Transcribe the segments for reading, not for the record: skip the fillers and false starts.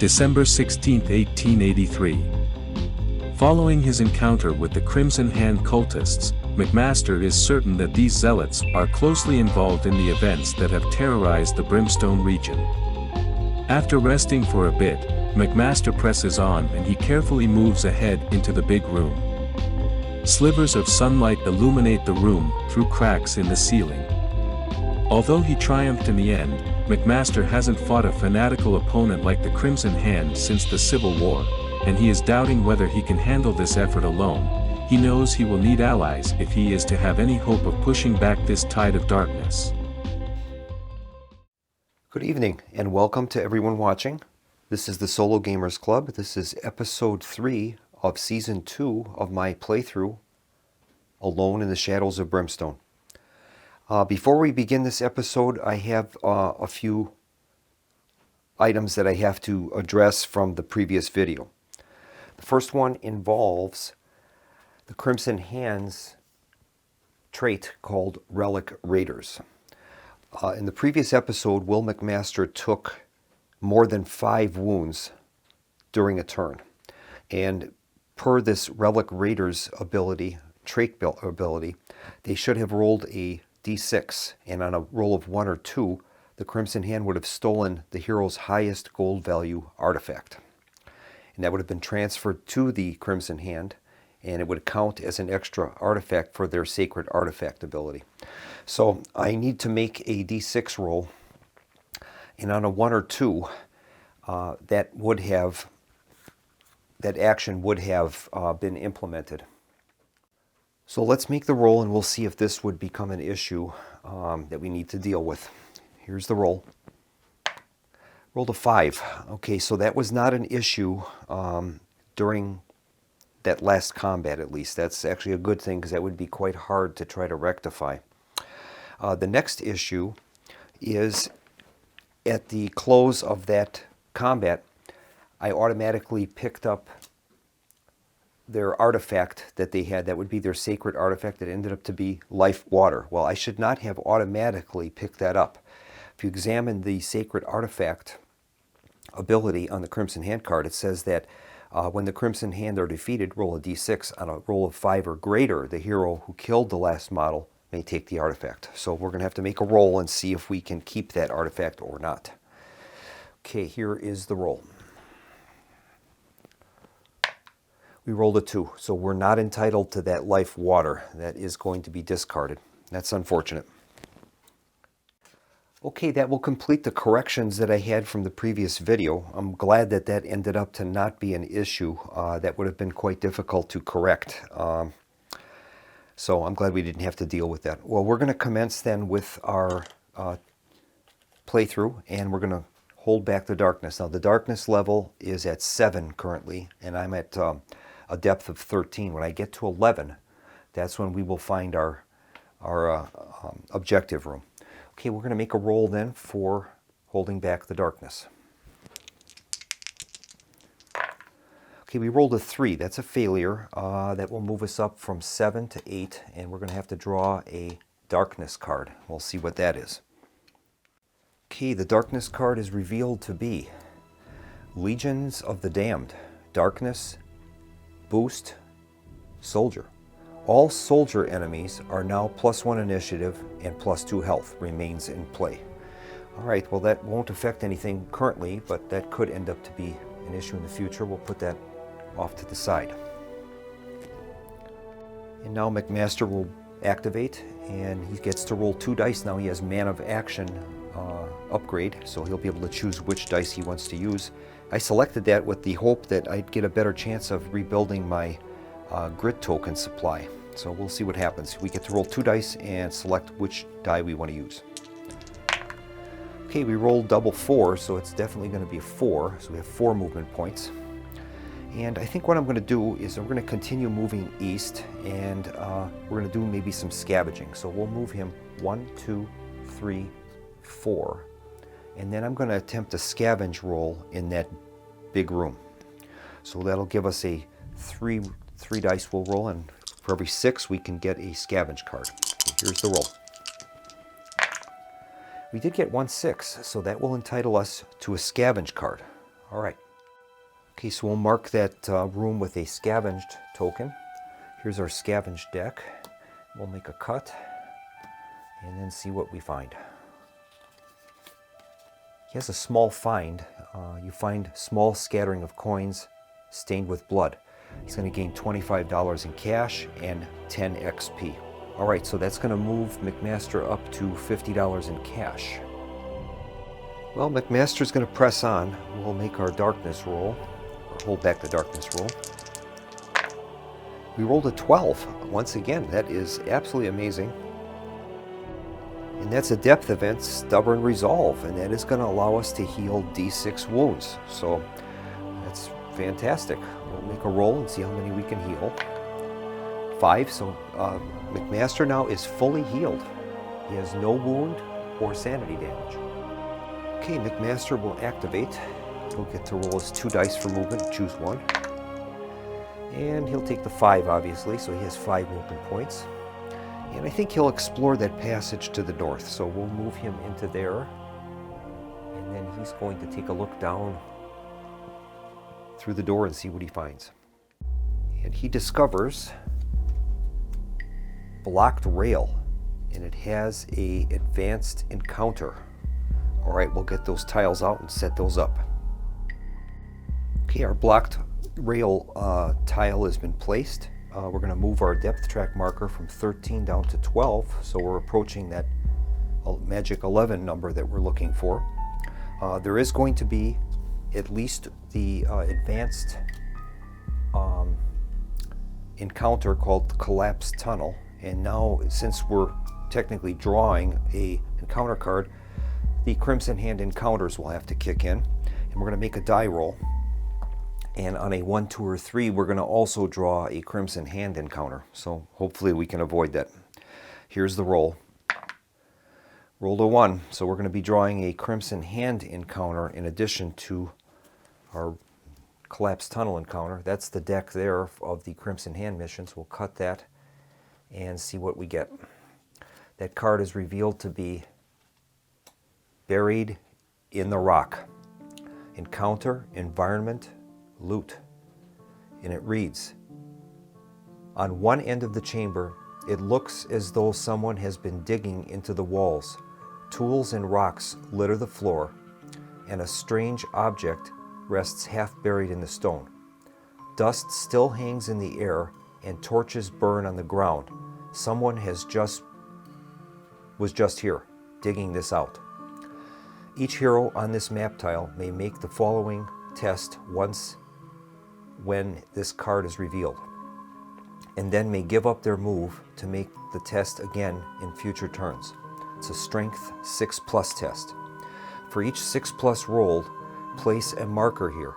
December 16, 1883. Following his encounter with the Crimson Hand cultists, McMaster is certain that these zealots are closely involved in the events that have terrorized the Brimstone region. After resting for a bit, McMaster presses on and he carefully moves ahead into the big room. Slivers of sunlight illuminate the room through cracks in the ceiling. Although he triumphed in the end, McMaster hasn't fought a fanatical opponent like the Crimson Hand since the Civil War, and he is doubting whether he can handle this effort alone. He knows he will need allies if he is to have any hope of pushing back this tide of darkness. Good evening and welcome to everyone watching. This is the Solo Gamers Club. This is episode 3 of season 2 of my playthrough Alone in the Shadows of Brimstone. Before we begin this episode, I have a few items that I have to address from the previous video. The first one involves the Crimson Hand's trait called Relic Raiders. In the previous episode, Will McMaster took more than 5 wounds during a turn. And per this Relic Raiders trait ability, they should have rolled a d6. And on a roll of 1 or 2, the Crimson Hand would have stolen the hero's highest gold value artifact. And that would have been transferred to the Crimson Hand, and it would count as an extra artifact for their sacred artifact ability. So I need to make a d6 roll, and on a 1 or 2, that action would have been implemented. So let's make the roll, and we'll see if this would become an issue that we need to deal with. Here's the roll. Rolled a 5. Okay, so that was not an issue during that last combat, at least. That's actually a good thing, because that would be quite hard to try to rectify. The next issue is at the close of that combat, I automatically picked up their artifact that they had. That would be their sacred artifact that ended up to be life water. Well, I should not have automatically picked that up. If you examine the sacred artifact ability on the Crimson Hand card, it says that when the Crimson Hand are defeated, roll a d6. On a roll of 5 or greater, the hero who killed the last model may take the artifact. So we're going to have to make a roll and see if we can keep that artifact or not. Okay, here is the roll. We rolled a 2, so we're not entitled to that life water. That is going to be discarded. That's unfortunate. Okay, that will complete the corrections that I had from the previous video. I'm glad that that ended up to not be an issue. That would have been quite difficult to correct. So I'm glad we didn't have to deal with that. Well, we're going to commence then with our playthrough, and we're going to hold back the darkness. Now, the darkness level is at 7 currently, and I'm at a depth of 13. When I get to 11, that's when we will find our objective room. Okay, we're going to make a roll then for holding back the darkness. Okay, we rolled a 3. That's a failure. That will move us up from 7 to 8, and we're going to have to draw a darkness card. We'll see what that is. Okay, the darkness card is revealed to be Legions of the Damned. Darkness, boost, soldier. All soldier enemies are now +1 initiative and +2 health remains in play. All right, well, that won't affect anything currently, but that could end up to be an issue in the future. We'll put that off to the side. And now McMaster will activate, and he gets to roll 2 dice. Now he has Man of Action upgrade, so he'll be able to choose which dice he wants to use. I selected that with the hope that I'd get a better chance of rebuilding my grit token supply. So we'll see what happens. We get to roll 2 dice and select which die we want to use. Okay, we rolled double 4, so it's definitely going to be a 4. So we have 4 movement points. And I think what I'm going to do is we're going to continue moving east, and we're going to do maybe some scavenging. So we'll move him 1, 2, 3, 4. And then I'm going to attempt a scavenge roll in that big room. So that'll give us a 3 dice we'll roll, and for every 6 we can get a scavenge card. So here's the roll. We did get 1 6, so that will entitle us to a scavenge card. All right, Okay, so we'll mark that room with a scavenged token. Here's our scavenged deck. We'll make a cut and then see what we find. He has a small find. You find small scattering of coins stained with blood. He's going to gain $25 in cash and 10 XP. All right, so that's going to move McMaster up to $50 in cash. Well, McMaster's going to press on. We'll make our darkness roll, or hold back the darkness roll. We rolled a 12. Once again, that is absolutely amazing. And that's a depth event, Stubborn Resolve, and that is going to allow us to heal D6 wounds. So that's fantastic. We'll make a roll and see how many we can heal. 5, so McMaster now is fully healed. He has no wound or sanity damage. Okay, McMaster will activate. He'll get to roll his 2 dice for movement, choose one. And he'll take the 5, obviously, so he has 5 movement points. And I think he'll explore that passage to the north, so we'll move him into there. And then he's going to take a look down through the door and see what he finds. And he discovers blocked rail, and it has a advanced encounter. All right, we'll get those tiles out and set those up. Okay, our blocked rail tile has been placed. We're going to move our depth track marker from 13 down to 12, so we're approaching that magic 11 number that we're looking for. There is going to be at least the advanced encounter called Collapsed Tunnel, and now since we're technically drawing a encounter card, the Crimson Hand encounters will have to kick in, and we're going to make a die roll. And on a 1, 2, or 3, we're going to also draw a Crimson Hand encounter. So hopefully we can avoid that. Here's the roll. Rolled a 1. So we're going to be drawing a Crimson Hand encounter in addition to our Collapsed Tunnel encounter. That's the deck there of the Crimson Hand missions. We'll cut that and see what we get. That card is revealed to be Buried in the Rock. Encounter, environment, loot. And it reads, on one end of the chamber, it looks as though someone has been digging into the walls. Tools and rocks litter the floor, and a strange object rests half buried in the stone. Dust still hangs in the air, and torches burn on the ground. Someone was just here, digging this out. Each hero on this map tile may make the following test once when this card is revealed, and then may give up their move to make the test again in future turns. It's a strength 6+ test. For each 6+ rolled, place a marker here.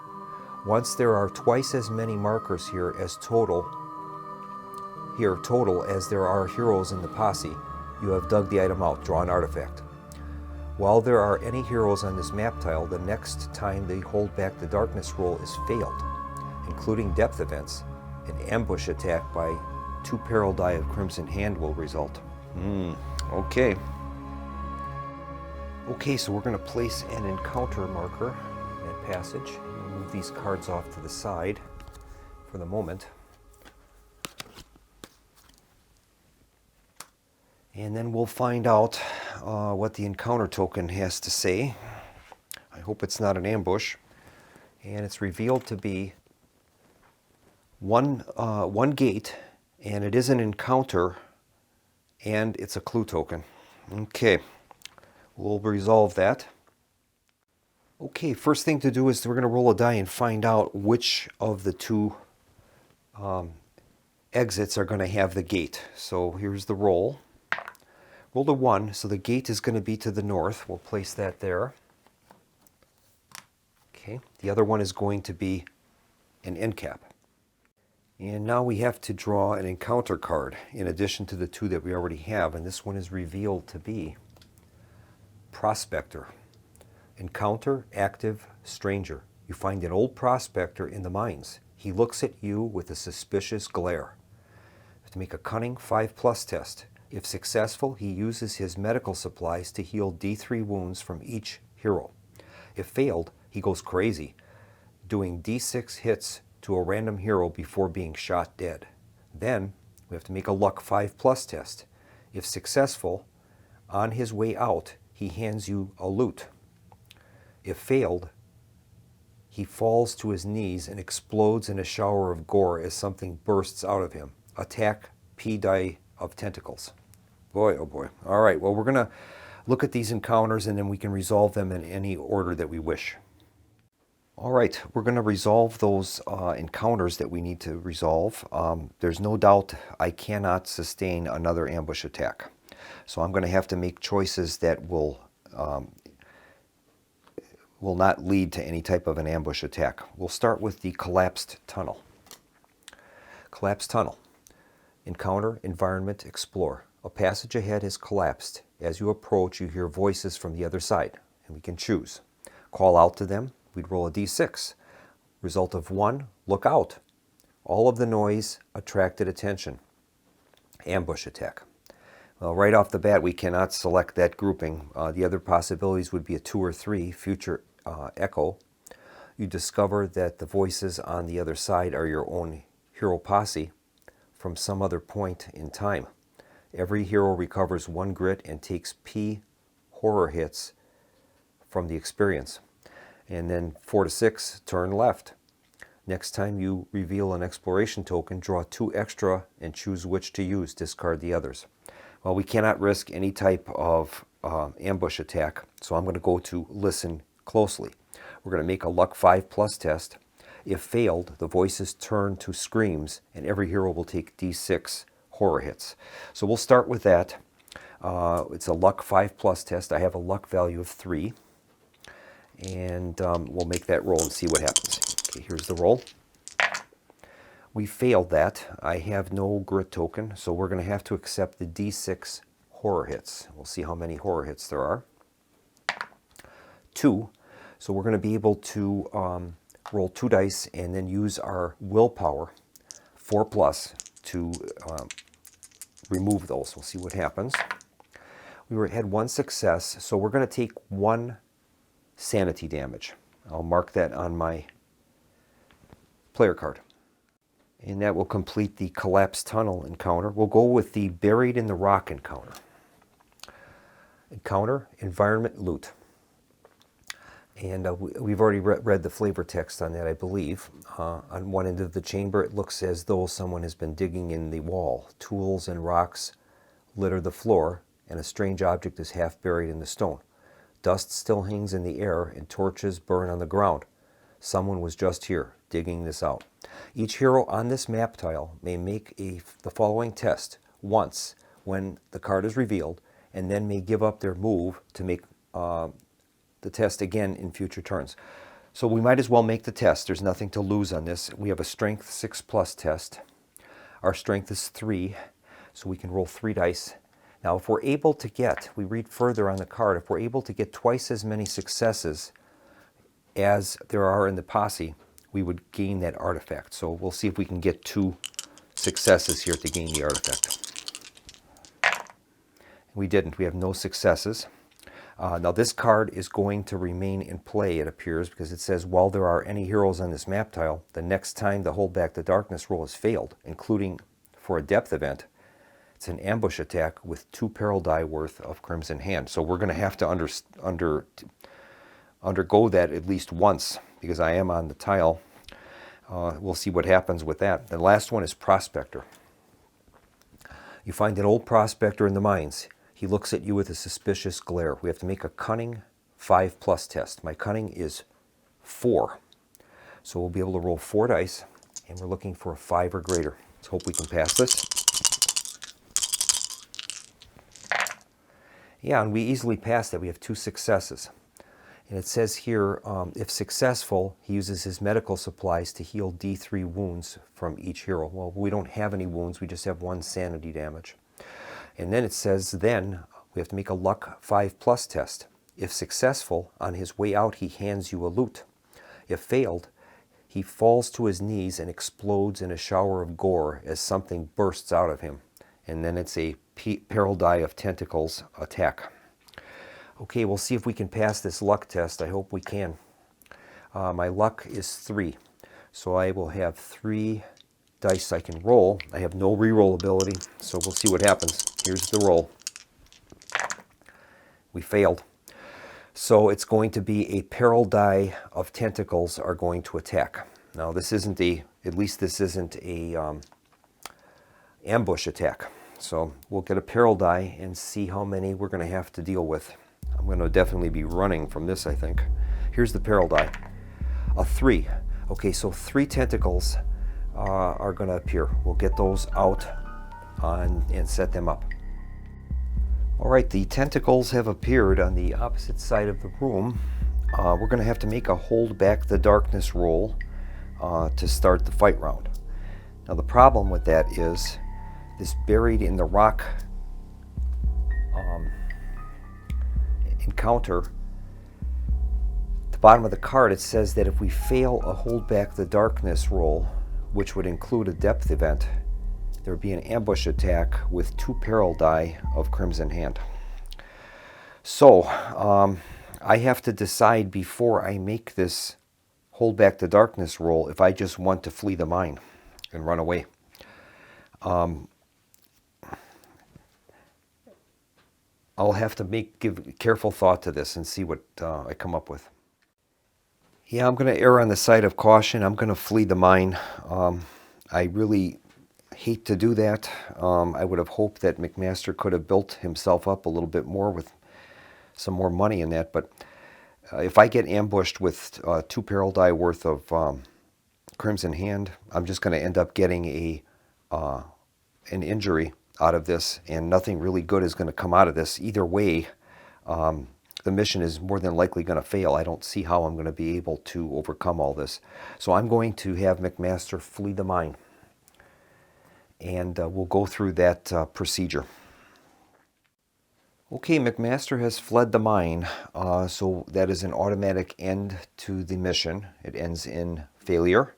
Once there are twice as many markers here total as there are heroes in the posse, you have dug the item out, draw an artifact. While there are any heroes on this map tile, the next time they hold back the darkness roll is failed, including depth events. An ambush attack by 2 peril die of Crimson Hand will result. Okay. Okay, so we're going to place an encounter marker in that passage. We'll move these cards off to the side for the moment. And then we'll find out what the encounter token has to say. I hope it's not an ambush. And it's revealed to be one gate, and it is an encounter, and it's a clue token. Okay, we'll resolve that. Okay, first thing to do is we're going to roll a die and find out which of the 2 exits are going to have the gate. So here's the roll. Rolled a 1, so the gate is going to be to the north. We'll place that there. Okay, the other one is going to be an end cap. And now we have to draw an encounter card in addition to the 2 that we already have, and this one is revealed to be Prospector. Encounter, active, stranger. You find an old prospector in the mines. He looks at you with a suspicious glare. You have to make a cunning 5+ test. If successful, he uses his medical supplies to heal D3 wounds from each hero. If failed, he goes crazy. doing D6 hits to a random hero before being shot dead. Then we have to make a luck 5+ test. If successful, on his way out, he hands you a loot. If failed, he falls to his knees and explodes in a shower of gore as something bursts out of him. Attack P die of tentacles. Boy, oh boy. All right, well, we're going to look at these encounters and then we can resolve them in any order that we wish. All right, we're going to resolve those encounters that we need to resolve. There's no doubt I cannot sustain another ambush attack. So I'm going to have to make choices that will not lead to any type of an ambush attack. We'll start with the collapsed tunnel. Collapsed tunnel. Encounter, environment, explore. A passage ahead has collapsed. As you approach, you hear voices from the other side, and we can choose. Call out to them. We'd roll a d6. Result of 1, look out. All of the noise attracted attention. Ambush attack. Well, right off the bat, we cannot select that grouping. The other possibilities would be a 2 or 3, future echo. You discover that the voices on the other side are your own hero posse from some other point in time. Every hero recovers 1 grit and takes P horror hits from the experience. And then 4 to 6, turn left. Next time you reveal an exploration token, draw 2 extra and choose which to use. Discard the others. Well, we cannot risk any type of ambush attack, so I'm going to go to listen closely. We're going to make a luck 5+ test. If failed, the voices turn to screams, and every hero will take d6 horror hits. So we'll start with that. It's a luck 5+ test. I have a luck value of 3. And we'll make that roll and see what happens. Okay, here's the roll. We failed that. I have no grit token, so we're going to have to accept the d6 horror hits. We'll see how many horror hits there are. 2. So we're going to be able to roll 2 dice and then use our willpower, 4+, to remove those. We'll see what happens. We had 1 success, so we're going to take 1 sanity damage. I'll mark that on my player card. And that will complete the collapsed tunnel encounter. We'll go with the buried in the rock encounter. Encounter, environment, loot. And we've already read the flavor text on that, I believe. On one end of the chamber, it looks as though someone has been digging in the wall. Tools and rocks litter the floor, and a strange object is half buried in the stone. Dust still hangs in the air, and torches burn on the ground. Someone was just here, digging this out. Each hero on this map tile may make the following test once when the card is revealed, and then may give up their move to make the test again in future turns. So we might as well make the test. There's nothing to lose on this. We have a strength 6+ test. Our strength is 3, so we can roll 3 dice. Now, if we're able to get, we read further on the card, if we're able to get twice as many successes as there are in the posse, we would gain that artifact. So we'll see if we can get 2 successes here to gain the artifact. We didn't. We have no successes. Now this card is going to remain in play, it appears, because it says while there are any heroes on this map tile, the next time the Hold Back the Darkness roll has failed, including for a depth event, it's an ambush attack with 2 peril die worth of Crimson Hand. So we're going to have to undergo that at least once, because I am on the tile. We'll see what happens with that. The last one is Prospector. You find an old prospector in the mines. He looks at you with a suspicious glare. We have to make a cunning 5+ test. My cunning is 4. So we'll be able to roll 4 dice, and we're looking for a 5 or greater. Let's hope we can pass this. Yeah, and we easily passed that. We have 2 successes. And it says here, if successful, he uses his medical supplies to heal D3 wounds from each hero. Well, we don't have any wounds. We just have 1 sanity damage. And then it says then we have to make a luck 5+ test. If successful, on his way out, he hands you a loot. If failed, he falls to his knees and explodes in a shower of gore as something bursts out of him. And then it's a peril die of tentacles attack. Okay, we'll see if we can pass this luck test. I hope we can. My luck is 3. So I will have 3 dice I can roll. I have no reroll ability, so we'll see what happens. Here's the roll. We failed. So it's going to be a peril die of tentacles are going to attack. Now this isn't at least this isn't a ambush attack. So we'll get a peril die and see how many we're going to have to deal with. I'm going to definitely be running from this, I think. Here's the peril die. A 3. Okay, so 3 tentacles are going to appear. We'll get those out and set them up. All right, the tentacles have appeared on the opposite side of the room. We're going to have to make a hold back the darkness roll to start the fight round. Now the problem with that is this buried in the rock encounter. At the bottom of the card it says that if we fail a hold back the darkness roll, which would include a depth event, there would be an ambush attack with 2 peril die of Crimson Hand. So I have to decide before I make this hold back the darkness roll if I just want to flee the mine and run away. I'll have to give careful thought to this and see what I come up with. Yeah, I'm going to err on the side of caution. I'm going to flee the mine. I really hate to do that. I would have hoped that McMaster could have built himself up a little bit more with some more money in that, but if I get ambushed with 2 peril die worth of Crimson Hand, I'm just going to end up getting an injury out of this, and nothing really good is going to come out of this. Either way, the mission is more than likely going to fail. I don't see how I'm going to be able to overcome all this. So I'm going to have McMaster flee the mine, and we'll go through that procedure. Okay, McMaster has fled the mine, so that is an automatic end to the mission. It ends in failure.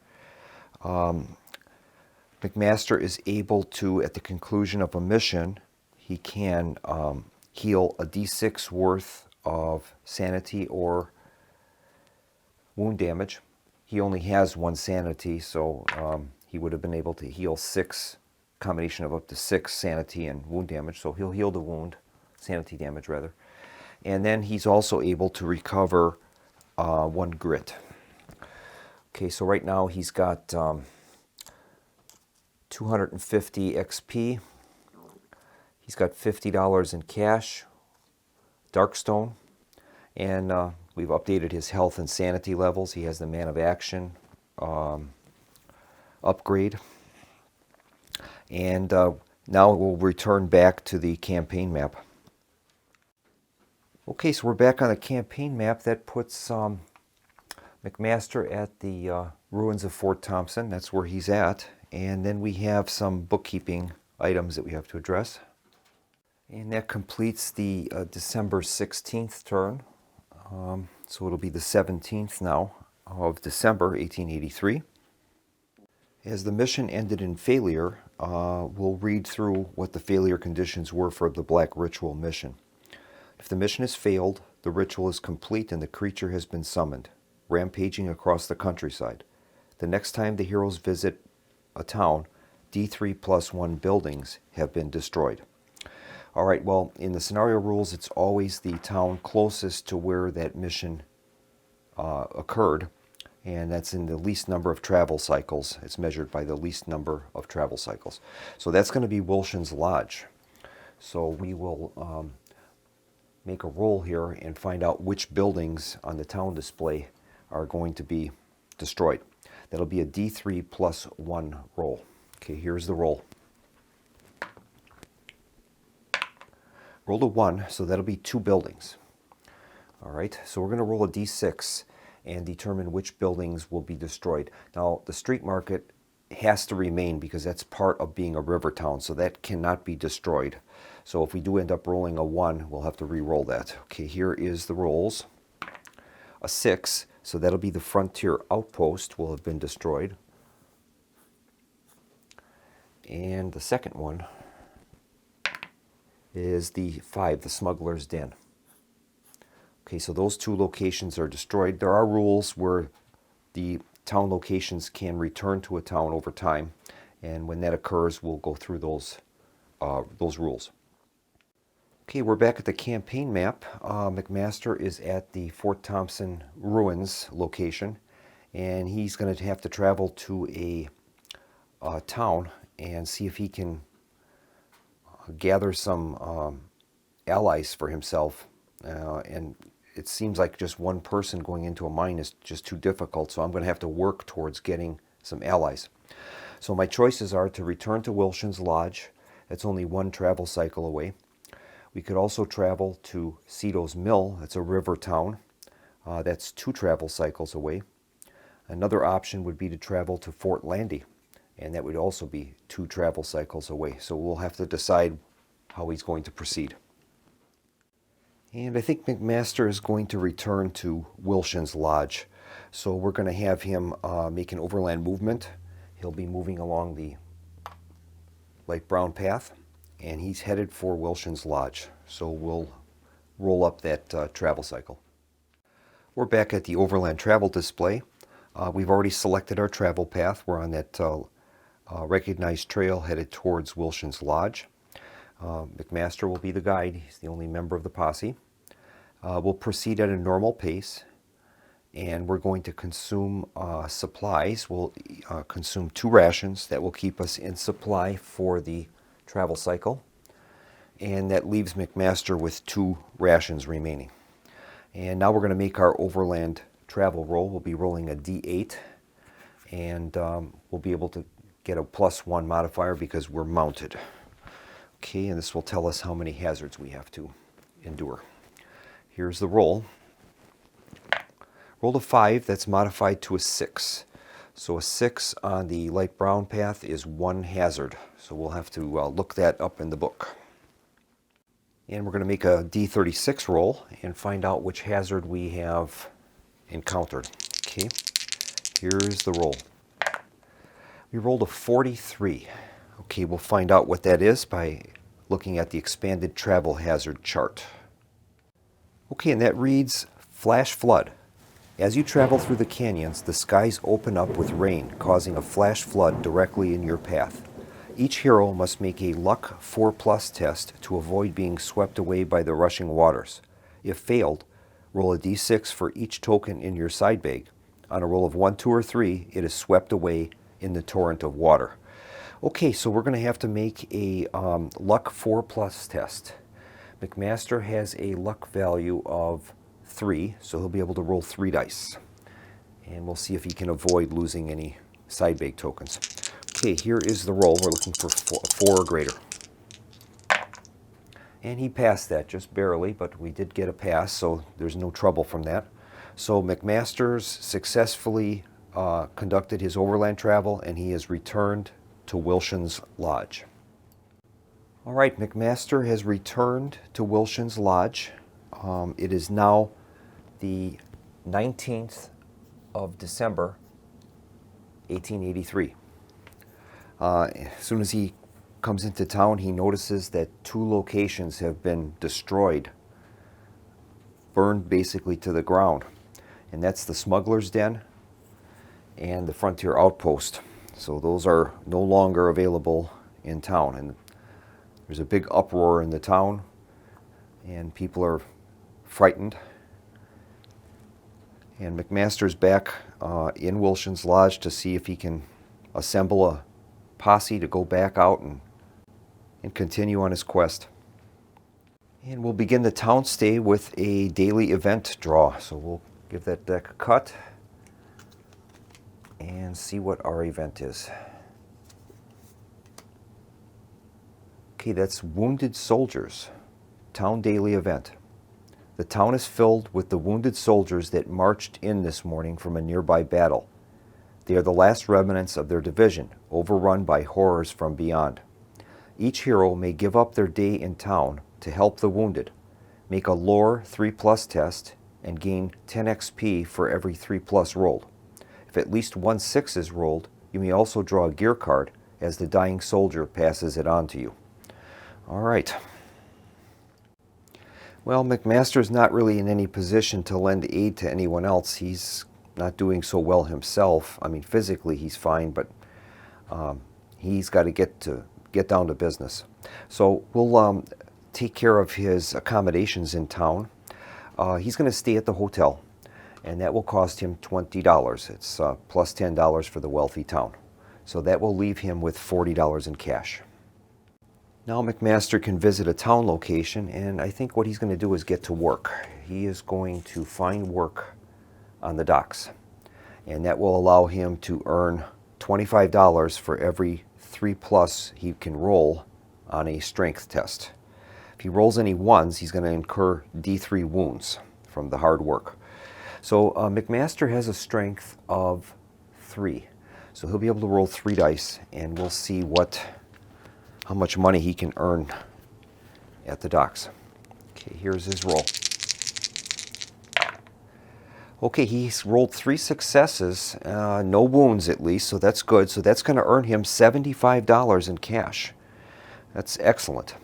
McMaster is able to, at the conclusion of a mission, he can heal a d6 worth of sanity or wound damage. He only has 1 sanity, so he would have been able to heal 6, combination of up to 6 sanity and wound damage, so he'll heal the wound, sanity damage rather. And then he's also able to recover 1 grit. Okay, so right now he's got 250 XP. He's got $50 in cash, Darkstone, and we've updated his health and sanity levels. He has the Man of Action upgrade. And now we'll return back to the campaign map. Okay, so we're back on the campaign map. That puts McMaster at the ruins of Fort Thompson. That's where he's at. And then we have some bookkeeping items that we have to address. And that completes the December 16th turn. So it'll be the 17th now of December 1883. As the mission ended in failure, we'll read through what the failure conditions were for the Black Ritual mission. If the mission has failed, the ritual is complete and the creature has been summoned, rampaging across the countryside. The next time the heroes visit a town, D3+1 buildings have been destroyed. All right, well, in the scenario rules, it's always the town closest to where that mission occurred, and that's in the least number of travel cycles. It's measured by the least number of travel cycles. So that's going to be Wilshin's Lodge. So we will make a roll here and find out which buildings on the town display are going to be destroyed. That'll be a D3+1 roll. Okay, here's the roll. Roll a 1, so that'll be 2 buildings. All right, so we're going to roll a D6 and determine which buildings will be destroyed. Now, the street market has to remain because that's part of being a river town, so that cannot be destroyed. So if we do end up rolling a 1, we'll have to re-roll that. Okay, here is the rolls. A 6, so that'll be the frontier outpost will have been destroyed. And the second one is the 5, the smuggler's den. Okay, so those 2 locations are destroyed. There are rules where the town locations can return to a town over time, and when that occurs, we'll go through those rules. Okay, we're back at the campaign map. McMaster is at the Fort Thompson ruins location, and he's going to have to travel to a town and see if he can gather some allies for himself. And it seems like just one person going into a mine is just too difficult, so I'm going to have to work towards getting some allies. So my choices are to return to Wilson's Lodge. That's only one travel cycle away. We could also travel to Ceto's Mill. That's a river town. That's 2 travel cycles away. Another option would be to travel to Fort Landy, and that would also be 2 travel cycles away. So we'll have to decide how he's going to proceed. And I think McMaster is going to return to Wilson's Lodge. So we're going to have him make an overland movement. He'll be moving along the light brown path, and he's headed for Wilson's Lodge. So we'll roll up that travel cycle. We're back at the overland travel display. We've already selected our travel path. We're on that recognized trail headed towards Wilson's Lodge. McMaster will be the guide. He's the only member of the posse. We'll proceed at a normal pace, and we're going to consume supplies. We'll consume 2 rations that will keep us in supply for the travel cycle, and that leaves McMaster with 2 rations remaining. And now we're going to make our overland travel roll. We'll be rolling a D8, and we'll be able to get a +1 modifier because we're mounted. Okay, and this will tell us how many hazards we have to endure. Here's the roll. Roll a 5, that's modified to a 6. So a 6 on the light brown path is 1 hazard. So we'll have to look that up in the book. And we're going to make a D36 roll and find out which hazard we have encountered. Okay, here's the roll. We rolled a 43. Okay, we'll find out what that is by looking at the expanded travel hazard chart. Okay, and that reads flash flood. As you travel through the canyons, the skies open up with rain, causing a flash flood directly in your path. Each hero must make a luck 4+ test to avoid being swept away by the rushing waters. If failed, roll a d6 for each token in your side bag. On a roll of 1, 2, or 3, it is swept away in the torrent of water. Okay, so we're going to have to make a luck 4+ test. McMaster has a luck value of 3, so he'll be able to roll 3 dice. And we'll see if he can avoid losing any side bag tokens. Okay, here is the roll. We're looking for 4 or greater. And he passed that just barely, but we did get a pass, so there's no trouble from that. So McMaster's successfully conducted his overland travel, and he has returned to Wilson's Lodge. All right, McMaster has returned to Wilson's Lodge. It is now the 19th of December, 1883. As soon as he comes into town, he notices that 2 locations have been destroyed, burned basically to the ground. And that's the Smuggler's Den and the Frontier Outpost. So those are no longer available in town. And there's a big uproar in the town, and people are frightened. And McMaster's back in Wilson's Lodge to see if he can assemble a posse to go back out and continue on his quest. And we'll begin the town stay with a daily event draw. So we'll give that deck a cut and see what our event is. Okay, that's Wounded Soldiers, Town Daily Event. The town is filled with the wounded soldiers that marched in this morning from a nearby battle. They are the last remnants of their division, overrun by horrors from beyond. Each hero may give up their day in town to help the wounded, make a lore 3+ test, and gain 10 XP for every 3+ rolled. If at least 1 6 is rolled, you may also draw a gear card as the dying soldier passes it on to you. All right. Well, McMaster's not really in any position to lend aid to anyone else. He's not doing so well himself. I mean, physically he's fine, but he's got to get down to business. So we'll take care of his accommodations in town. He's going to stay at the hotel, and that will cost him $20. It's plus $10 for the wealthy town. So that will leave him with $40 in cash. Now McMaster can visit a town location, and I think what he's going to do is get to work. He is going to find work on the docks, and that will allow him to earn $25 for every 3+ he can roll on a strength test. If he rolls any 1s, he's going to incur D3 wounds from the hard work. So McMaster has a strength of 3. So he'll be able to roll 3 dice, and we'll see how much money he can earn at the docks. Okay, here's his roll. Okay, he's rolled 3 successes, no wounds at least, so that's good. So that's going to earn him $75 in cash. That's excellent.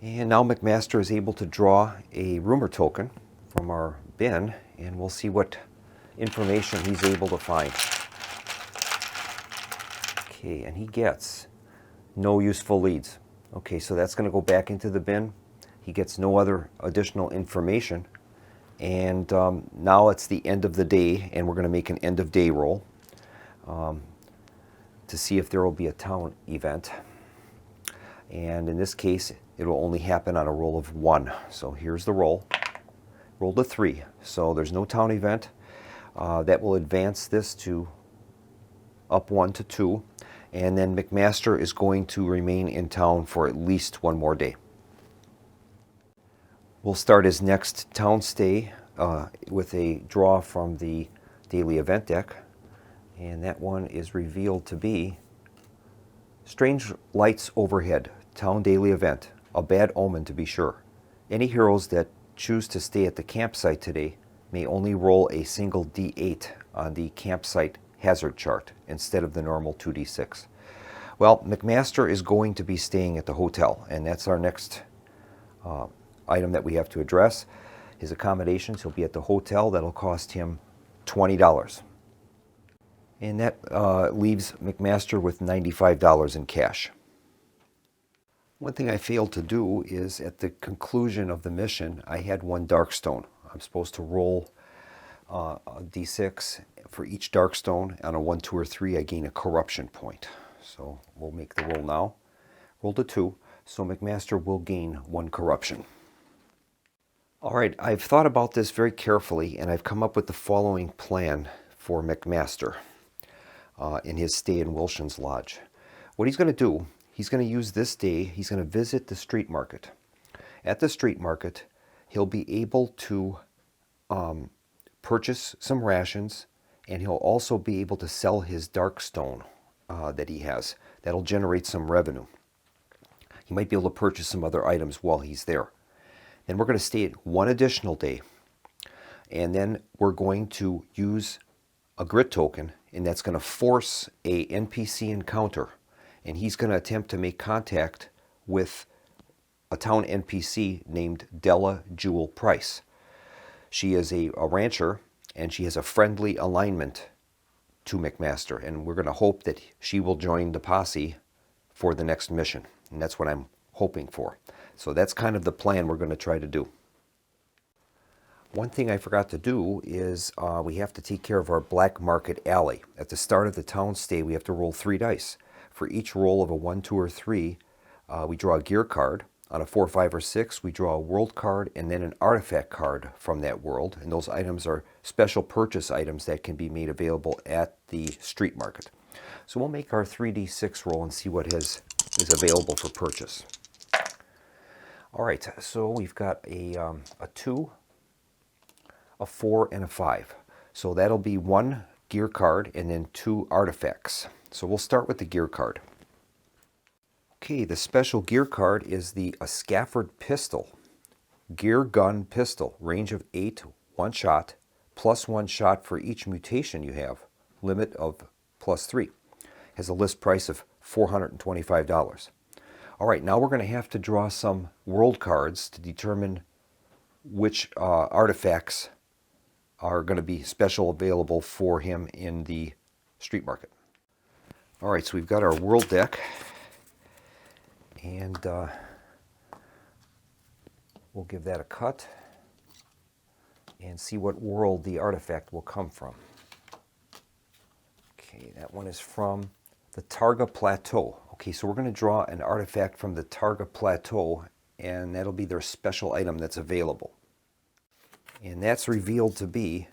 And now McMaster is able to draw a rumor token from our bin, and we'll see what information he's able to find. Okay, and he gets no useful leads. Okay, so that's going to go back into the bin. He gets no other additional information. And now it's the end of the day, and we're going to make an end of day roll to see if there will be a town event. And in this case, it will only happen on a roll of 1. So here's the roll. Rolled a 3. So there's no town event. That will advance this to up 1 to 2. And then McMaster is going to remain in town for at least 1 more day. We'll start his next town stay with a draw from the daily event deck. And that one is revealed to be Strange Lights Overhead, Town Daily Event. A bad omen to be sure. Any heroes that choose to stay at the campsite today may only roll a single D8 on the campsite hazard chart instead of the normal 2d6. Well, McMaster is going to be staying at the hotel, and that's our next item that we have to address. His accommodations, he'll be at the hotel. That'll cost him $20. And that leaves McMaster with $95 in cash. One thing I failed to do is at the conclusion of the mission, I had 1 Darkstone. I'm supposed to roll a d6 for each Darkstone. On a 1, 2, or 3, I gain a corruption point. So we'll make the roll now. Rolled a 2, so McMaster will gain 1 corruption. All right, I've thought about this very carefully, and I've come up with the following plan for McMaster in his stay in Wilson's Lodge. What he's going to do, he's going to use this day, he's going to visit the street market. At the street market, he'll be able to purchase some rations, and he'll also be able to sell his Darkstone that he has. That'll generate some revenue. He might be able to purchase some other items while he's there. Then we're going to stay at 1 additional day, and then we're going to use a grit token, and that's going to force a NPC encounter, and he's going to attempt to make contact with a town NPC named Della Jewel Price. She is a rancher, and she has a friendly alignment to McMaster, and we're going to hope that she will join the posse for the next mission, and that's what I'm hoping for. So that's kind of the plan we're going to try to do. One thing I forgot to do is we have to take care of our black market alley. At the start of the town stay, we have to roll 3 dice. For each roll of a 1, 2, or 3, we draw a gear card. On a 4, 5, or 6, we draw a world card and then an artifact card from that world. And those items are special purchase items that can be made available at the street market. So we'll make our 3d6 roll and see what is available for purchase. All right, so we've got a 2, a 4, and a 5. So that'll be 1 gear card and then 2 artifacts. So we'll start with the gear card. Okay, the special gear card is the Scafford Pistol. Gear gun pistol, range of 8, 1 shot, plus 1 shot for each mutation you have, limit of +3. Has a list price of $425. All right, now we're going to have to draw some world cards to determine which artifacts are going to be special available for him in the street market. All right, so we've got our world deck, and we'll give that a cut and see what world the artifact will come from. Okay, that one is from the Targa Plateau. Okay, so we're going to draw an artifact from the Targa Plateau, and that'll be their special item that's available. And that's revealed to be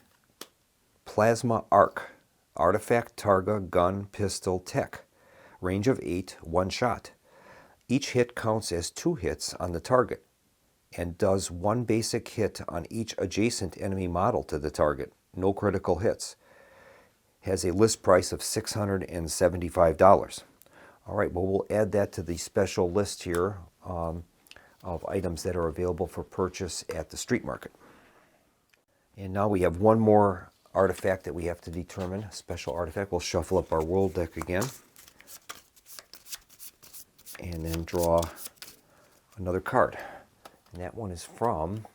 Plasma Arc. Artifact, Targa, gun, pistol, tech. Range of 8, one shot. Each hit counts as 2 hits on the target and does 1 basic hit on each adjacent enemy model to the target. No critical hits. Has a list price of $675. All right, well, we'll add that to the special list here of items that are available for purchase at the street market. And now we have one more artifact that we have to determine, a special artifact. We'll shuffle up our world deck again and then draw another card. And that one is from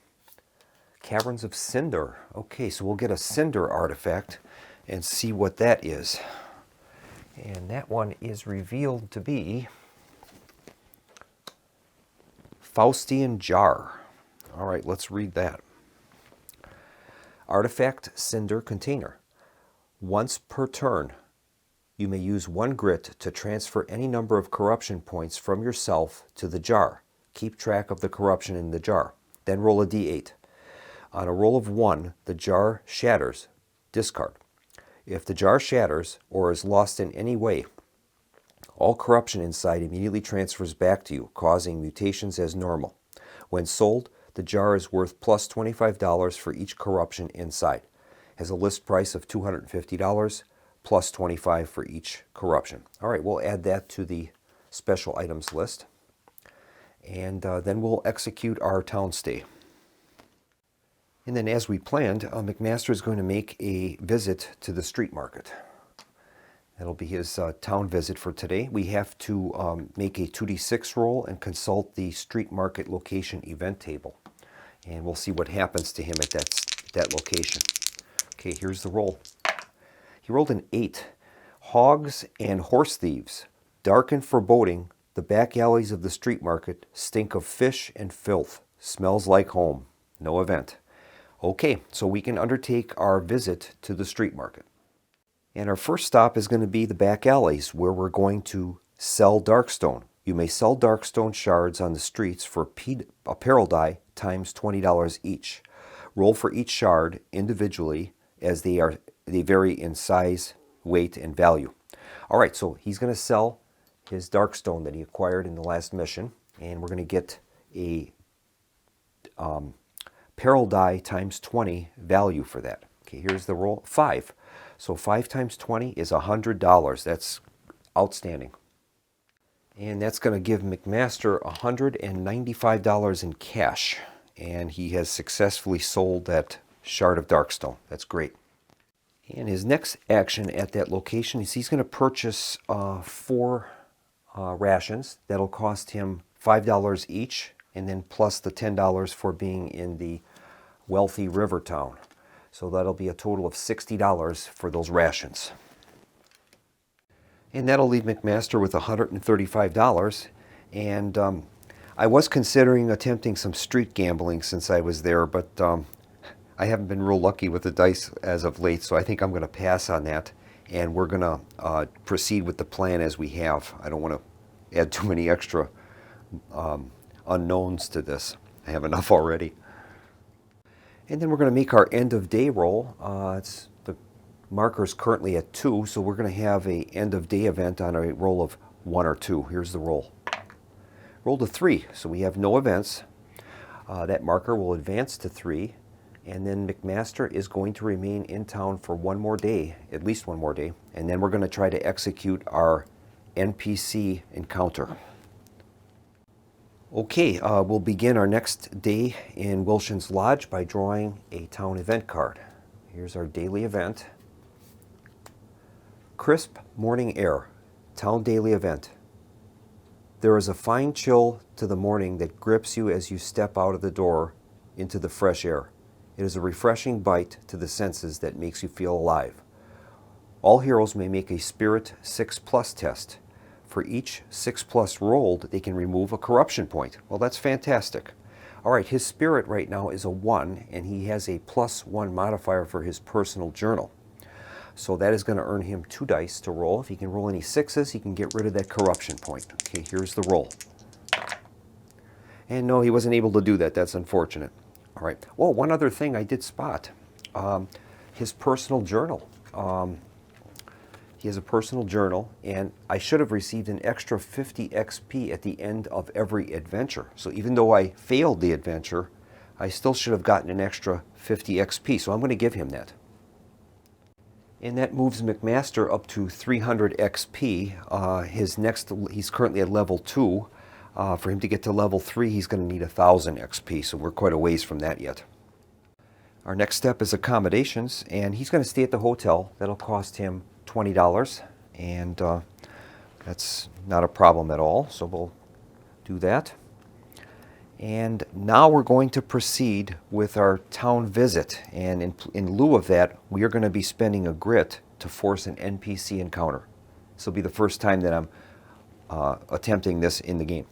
Caverns of Cinder. Okay, so we'll get a Cinder artifact and see what that is. And that one is revealed to be Faustian Jar. All right, let's read that. Artifact Cinder Container. Once per turn, you may use 1 grit to transfer any number of corruption points from yourself to the jar. Keep track of the corruption in the jar. Then roll a d8. On a roll of 1, the jar shatters. Discard. If the jar shatters or is lost in any way, all corruption inside immediately transfers back to you, causing mutations as normal. When sold, the jar is worth plus $25 for each corruption inside. Has a list price of $250, plus $25 for each corruption. All right, we'll add that to the special items list. And then we'll execute our town stay. And then, as we planned, McMaster is going to make a visit to the street market. That'll be his town visit for today. We have to make a 2d6 roll and consult the street market location event table. And we'll see what happens to him at that location. Okay, here's the roll. He rolled an 8. Hogs and horse thieves, dark and foreboding, the back alleys of the street market stink of fish and filth. Smells like home. No event. Okay, so we can undertake our visit to the street market. And our first stop is going to be the back alleys, where we're going to sell Darkstone. You may sell Darkstone shards on the streets for apparel dye times $20 each. Roll for each shard individually, as they vary in size, weight, and value. All right, so he's going to sell his Darkstone that he acquired in the last mission, and we're going to get a apparel dye times 20 value for that. Okay, here's the roll. 5. So 5 times 20 is $100. That's outstanding. And that's going to give McMaster $195 in cash. And he has successfully sold that shard of Darkstone. That's great. And his next action at that location is he's going to purchase 4 rations. That'll cost him $5 each, and then plus the $10 for being in the wealthy river town. So that'll be a total of $60 for those rations. And that'll leave McMaster with $135. And I was considering attempting some street gambling since I was there, but I haven't been real lucky with the dice as of late, so I think I'm going to pass on that. And we're going to proceed with the plan as we have. I don't want to add too many extra unknowns to this. I have enough already. And then we're going to make our end of day roll. The marker's currently at 2, so we're going to have a end of day event on a roll of 1 or 2. Here's the roll. Roll to 3, so we have no events. That marker will advance to 3, and then McMaster is going to remain in town for one more day, at least one more day, and then we're going to try to execute our NPC encounter. Okay, we'll begin our next day in Wilson's Lodge by drawing a town event card. Here's our daily event. Crisp morning air, town daily event. There is a fine chill to the morning that grips you as you step out of the door into the fresh air. It is a refreshing bite to the senses that makes you feel alive. All heroes may make a Spirit 6+ test. For each 6+ rolled, they can remove a corruption point. Well, that's fantastic. All right, his Spirit right now is a 1, and he has a +1 modifier for his personal journal. So that is going to earn him 2 dice to roll. If he can roll any 6s, he can get rid of that corruption point. Okay, here's the roll. And no, he wasn't able to do that. That's unfortunate. All right. Well, one other thing I did spot. His personal journal. He has a personal journal, and I should have received an extra 50 XP at the end of every adventure. So even though I failed the adventure, I still should have gotten an extra 50 XP. So I'm going to give him that. And that moves McMaster up to 300 XP. He's currently at level 2. For him to get to level 3, he's going to need 1,000 XP, so we're quite a ways from that yet. Our next step is accommodations, and he's going to stay at the hotel. That'll cost him $20, and that's not a problem at all, so we'll do that. And now we're going to proceed with our town visit, and in lieu of that, we are going to be spending a grit to force an NPC encounter. This will be the first time that I'm attempting this in the game.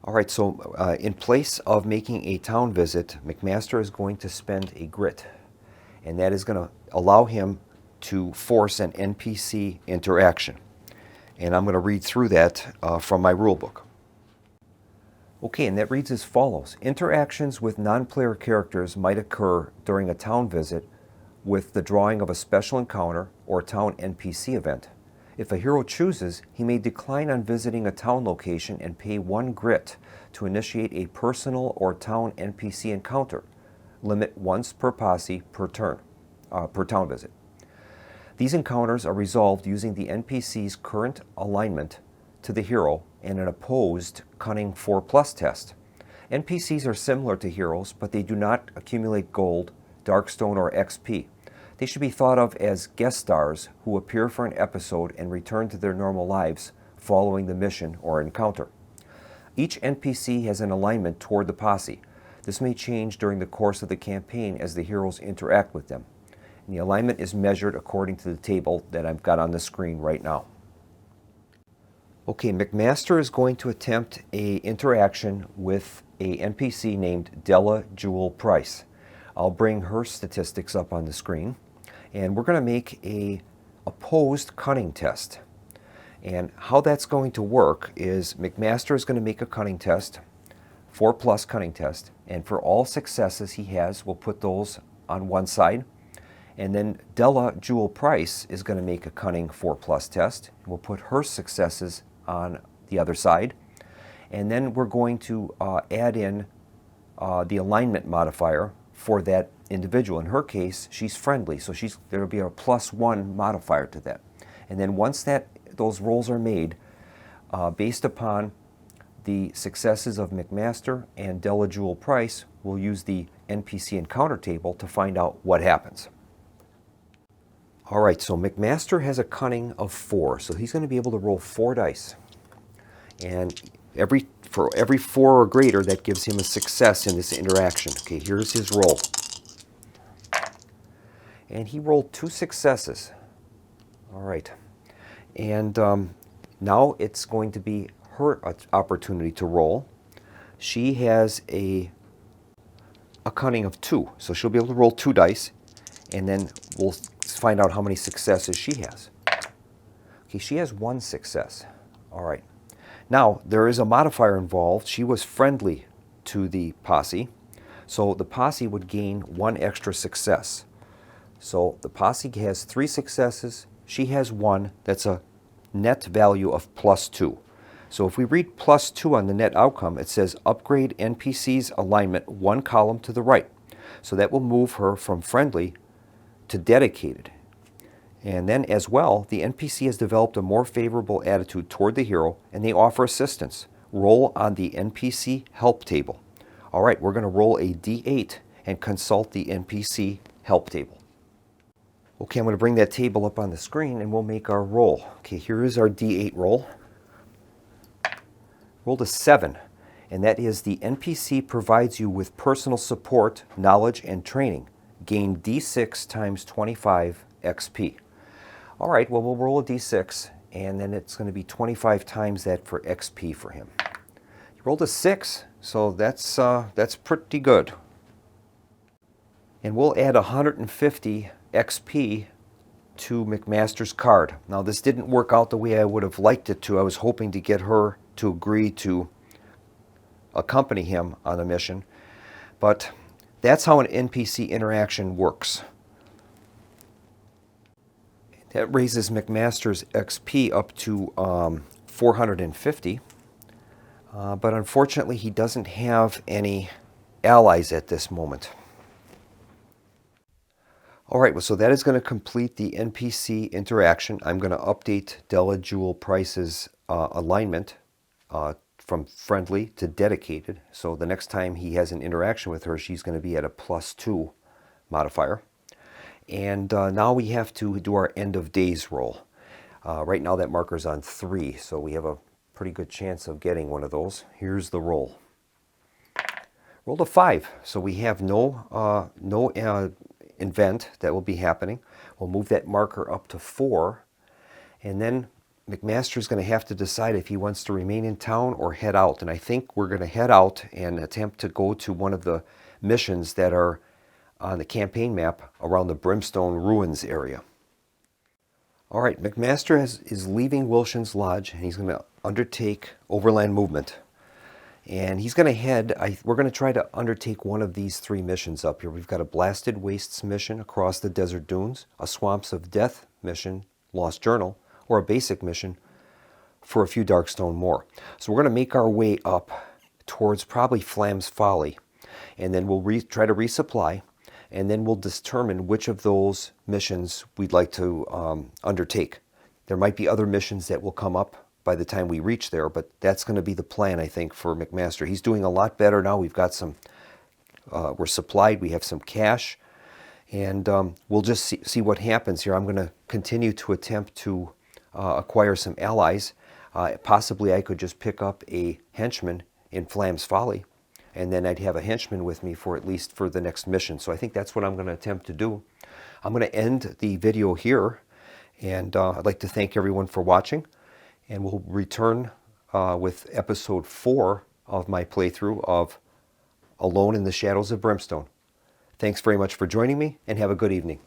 All right, so in place of making a town visit, McMaster is going to spend a grit, and that is going to allow him to force an NPC interaction. And I'm going to read through that from my rulebook. Okay, and that reads as follows. Interactions with non-player characters might occur during a town visit with the drawing of a special encounter or town NPC event. If a hero chooses, he may decline on visiting a town location and pay 1 grit to initiate a personal or town NPC encounter. Limit once per posse per turn, per town visit. These encounters are resolved using the NPC's current alignment to the hero and an opposed Cunning 4+ test. NPCs are similar to heroes, but they do not accumulate gold, darkstone, or XP. They should be thought of as guest stars who appear for an episode and return to their normal lives following the mission or encounter. Each NPC has an alignment toward the posse. This may change during the course of the campaign as the heroes interact with them. And the alignment is measured according to the table that I've got on the screen right now. Okay, McMaster is going to attempt an interaction with a NPC named Della Jewel Price. I'll bring her statistics up on the screen. And we're going to make a opposed cunning test. And how that's going to work is McMaster is going to make a cunning test, 4+ cunning test, and for all successes he has, we'll put those on one side. And then Della Jewel Price is going to make a cunning 4+ test. We'll put her successes on the other side. And then we're going to add in the alignment modifier for that individual. In her case, she's friendly, so there will be a +1 modifier to that. And then once those rolls are made, based upon the successes of McMaster and Della Jewel Price, we'll use the NPC encounter table to find out what happens. All right, so McMaster has a cunning of 4, so he's going to be able to roll 4 dice. And for every 4 or greater, that gives him a success in this interaction. Okay, here's his roll. And he rolled 2 successes. All right. And now it's going to be her opportunity to roll. She has a cunning of 2, so she'll be able to roll 2 dice, and then we'll find out how many successes she has. Okay, she has 1 success. All right. Now, there is a modifier involved. She was friendly to the posse, so the posse would gain 1 extra success. So the posse has 3 successes. She has 1. That's a net value of +2. So if we read +2 on the net outcome, it says upgrade NPC's alignment 1 column to the right. So that will move her from friendly to dedicated. And then as well, the NPC has developed a more favorable attitude toward the hero, and they offer assistance. Roll on the NPC help table. All right, we're going to roll a D8 and consult the NPC help table. Okay, I'm going to bring that table up on the screen and we'll make our roll. Okay, here is our D8 roll. Rolled a 7. and that is the NPC provides you with personal support, knowledge, and training. Gain D6 times 25 XP. All right, well, we'll roll a D6, and then it's going to be 25 times that for XP for him. He rolled a 6, so that's pretty good. And we'll add 150 XP to McMaster's card. Now, this didn't work out the way I would have liked it to. I was hoping to get her to agree to accompany him on a mission, but that's how an NPC interaction works. That raises McMaster's XP up to 450, but unfortunately he doesn't have any allies at this moment. All right, well, so that is going to complete the NPC interaction. I'm going to update Della Jewel Price's alignment from friendly to dedicated. So the next time he has an interaction with her, she's going to be at a +2 modifier. And now we have to do our end of days roll. Right now that marker's on 3, so we have a pretty good chance of getting one of those. Here's the roll. Rolled a 5, so we have no event that will be happening. We'll move that marker up to 4, and then McMaster is going to have to decide if he wants to remain in town or head out. And I think we're going to head out and attempt to go to one of the missions that are on the campaign map around the Brimstone ruins area. All right, McMaster is leaving Wilson's Lodge, and he's going to undertake overland movement. And he's going to head, we're going to try to undertake one of these 3 missions up here. We've got a Blasted Wastes mission across the desert dunes, a Swamps of Death mission, Lost Journal, or a basic mission for a few Darkstone more. So we're going to make our way up towards probably Flam's Folly, and then we'll try to resupply, and then we'll determine which of those missions we'd like to undertake. There might be other missions that will come up by the time we reach there, but that's going to be the plan, I think, for McMaster. He's doing a lot better now. We've got some, we're supplied, we have some cash, and we'll just see what happens here. I'm going to continue to attempt to acquire some allies. Possibly I could just pick up a henchman in Flam's Folly, and then I'd have a henchman with me for at least for the next mission. So I think that's what I'm going to attempt to do. I'm going to end the video here, and I'd like to thank everyone for watching. And we'll return with episode 4 of my playthrough of Alone in the Shadows of Brimstone. Thanks very much for joining me, and have a good evening.